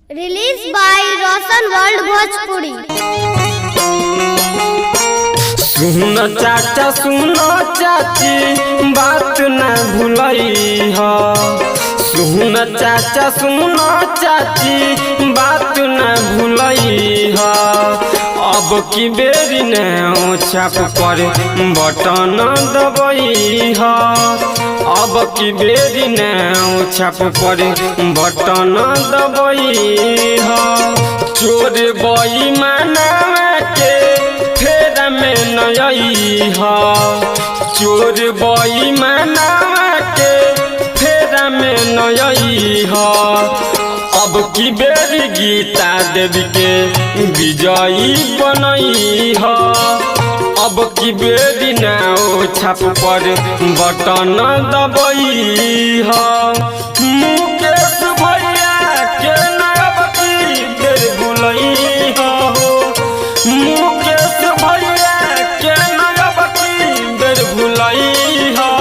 Released by Roshan World Bhojpuri। सुनो चाचा सुनो चाची बात न भूलई हो। सुनो चाचा सुनो चाची बात न भूलई हो। अब की बेरी ने छाप पर बटन दबई हो। अब की बेरी ने छाप पर बटन दबई हो। चोर बई माना के फेरा में नई हो। चोर बई माना के फेरा में नई हो। अब की बेरी गीता देवी के विजयी बनई हो। अब की बेरी नाव छाप पर बटन दबई हो। मुकेश भैया के नाव की बेर भूलई हो। मुकेश भैया के नाव की बेर भूलई हो।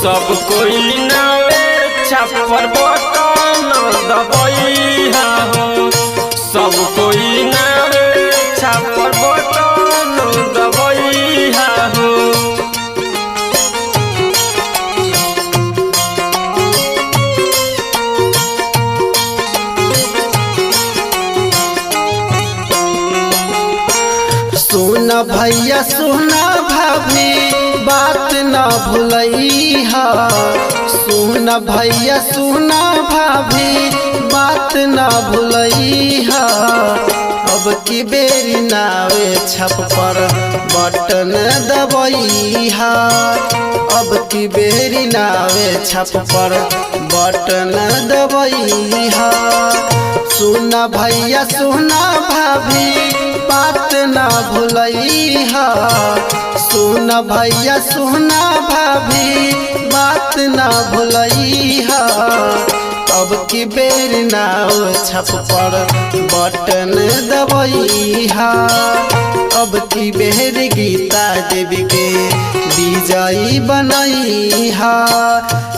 सब कोई नावे छाप पर बटन दबई हो। सब कोई नावे छाप पर बटन दबई हो। सुन भैया सुना भाभी बात न भूलई हा। सुन भैया सुना भाभी बात न भूलई हा। अब की बेरी नावे छप पर बटन दबई हा। अब की बेरी नावे छप पर बटन दबई हा। सुन भैया सुना भाभी बात न भूलई हा। सुन भैया सुना भाभी बात न भूलई हा। अब की बेर नाव छप पर बटन दबई हा। अब की बेर गीता देवी के विजयी बनई हा।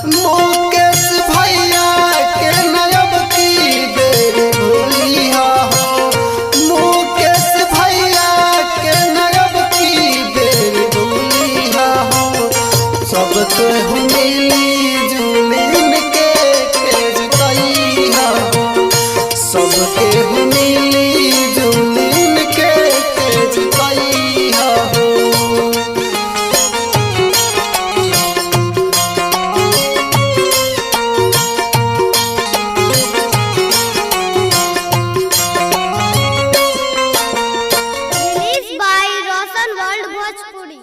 मुकेश भैया के नयब की बेर भूली हा। मुकेश भैया के नयब की बेर भूली हा। सब तो मिली जुलिन के जुटई हा। सबके मिली जुलिन के जुटई हा। Released by Roshan World Bhojpuri।